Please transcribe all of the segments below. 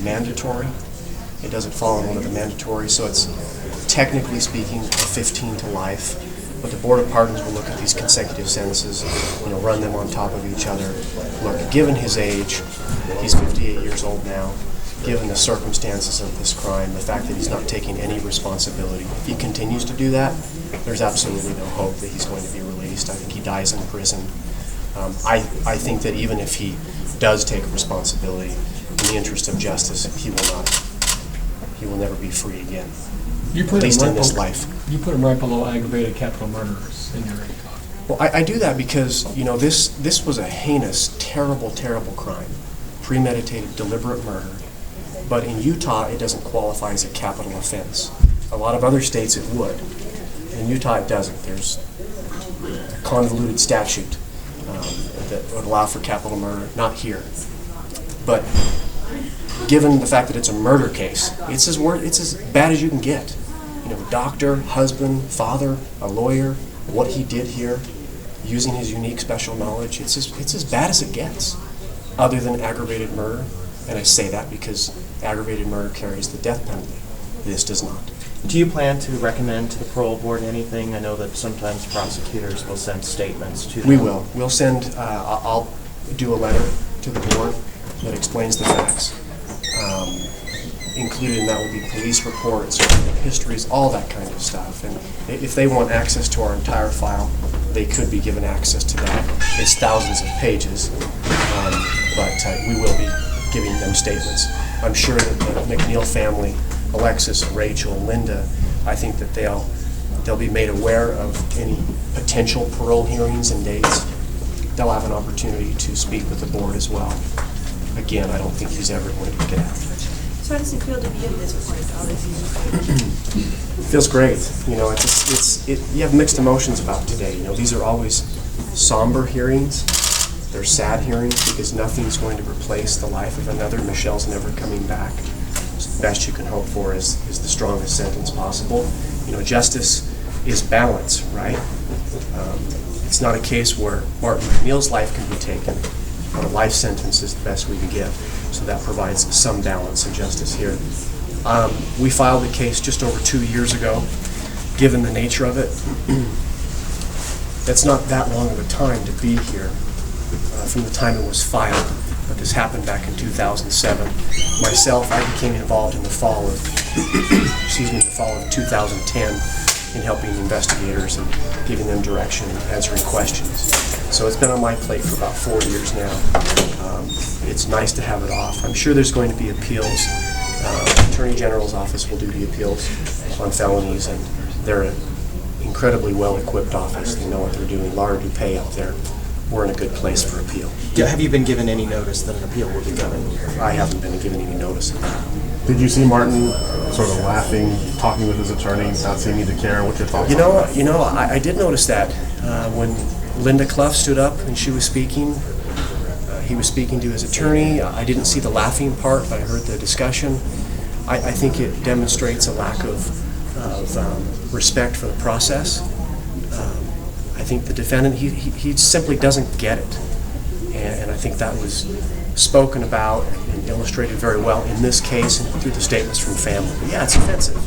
mandatory. It doesn't fall in one of the mandatory, so it's technically speaking 15 to life. But the Board of Pardons will look at these consecutive sentences, run them on top of each other. Look, given his age, he's 58 years old now, given the circumstances of this crime, the fact that he's not taking any responsibility, if he continues to do that, there's absolutely no hope that he's going to be released. I think he dies in prison. I think that even if he does take responsibility, in the interest of justice, he will never be free again. At least in this life. You put him right below aggravated capital murderers in your talk. Well, I do that because, this was a heinous, terrible, terrible crime. Premeditated, deliberate murder. But in Utah, it doesn't qualify as a capital offense. A lot of other states it would. In Utah, it doesn't. There's a convoluted statute that would allow for capital murder, not here. But given the fact that it's a murder case, it's as bad as you can get. Doctor, husband, father, a lawyer, what he did here, using his unique special knowledge, it's as bad as it gets, other than aggravated murder. And I say that because aggravated murder carries the death penalty. This does not. Do you plan to recommend to the parole board anything? I know that sometimes prosecutors will send statements to them. We will. We'll send, I'll do a letter to the board that explains the facts. Included in that will be police reports, histories, all that kind of stuff. And if they want access to our entire file, they could be given access to that. It's thousands of pages, but we will be giving them statements. I'm sure that the MacNeill family, Alexis, Rachel, Linda, I think that they'll be made aware of any potential parole hearings and dates. They'll have an opportunity to speak with the board as well. Again, I don't think he's ever going to get out. So how does it feel to be at this point, all this years? It feels great. You have mixed emotions about today. These are always somber hearings. They're sad hearings because nothing's going to replace the life of another. Michelle's never coming back. So the best you can hope for is the strongest sentence possible. Justice is balance, right? It's not a case where Martin MacNeill's life can be taken, but a life sentence is the best we can give. So that provides some balance and justice here. We filed the case just over 2 years ago. Given the nature of it, that's not that long of a time to be here from the time it was filed. But this happened back in 2007. Myself, I became involved in the fall of, the fall of 2010 in helping investigators and giving them direction and answering questions. So it's been on my plate for about 4 years now. It's nice to have it off. I'm sure there's going to be appeals. Attorney General's office will do the appeals on felonies, and they're an incredibly well-equipped office. They know what they're doing. Laura DuPay up there. We're in a good place for appeal. Have you been given any notice that an appeal will be coming? I haven't been given any notice of that. Did you see Martin sort of laughing, talking with his attorney, not seeming to care? What's your thoughts on that? I did notice that when Linda Clough stood up and she was speaking. He was speaking to his attorney. I didn't see the laughing part, but I heard the discussion. I think it demonstrates a lack of respect for the process. I think the defendant, he simply doesn't get it. And I think that was spoken about and illustrated very well in this case and through the statements from family. But yeah, it's offensive.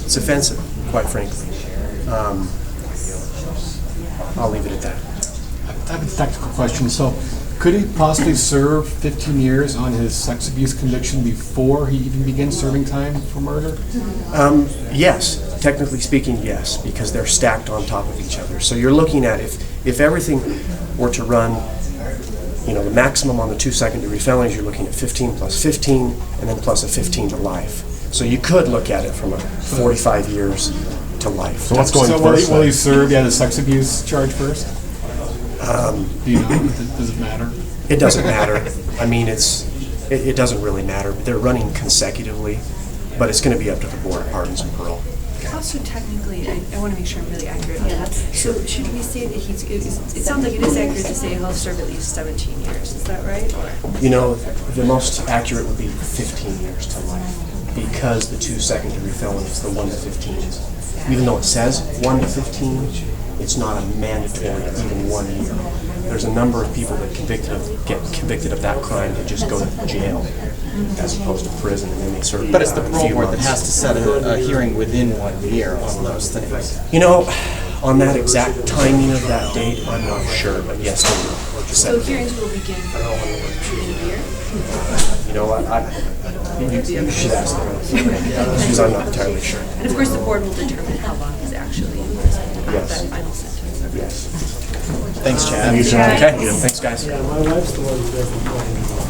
It's offensive, quite frankly. I'll leave it at that. I have a technical question. So could he possibly serve 15 years on his sex abuse conviction before he even begins serving time for murder? Yes. Technically speaking, yes, because they're stacked on top of each other. So you're looking at if everything were to run, the maximum on the 2 second-degree felonies, you're looking at 15 plus 15 and then plus a 15 to life. So you could look at it from a 45 years to life. So what's going first? Will he serve the sex abuse charge first? Do you know? Does it matter? It doesn't matter. I mean, it doesn't really matter. They're running consecutively, but it's going to be up to the Board of Pardons and Parole. Also, technically, I want to make sure I'm really accurate on that. So should we say that it sounds like it is accurate to say he'll serve at least 17 years. Is that right? The most accurate would be 15 years to life, because the 2 second-degree felonies, the 1 to 15s, even though it says 1 to 15, it's not a mandatory even 1 year. There's a number of people that get convicted of that crime that just go to jail. as opposed to prison, and then they serve. But it's the a parole few board that months. has to set a hearing within 1 year on those things. You know, on that exact timing of that date, I'm not sure, but yes, they will. So hearings will begin in a year? You know what, you should ask them, because I'm not entirely sure. And of course, the board will determine how long he's actually in prison after Yes. that final sentence. Yes. Thanks, Chad. Okay, thanks, guys. Yeah, my wife's the one who doesn't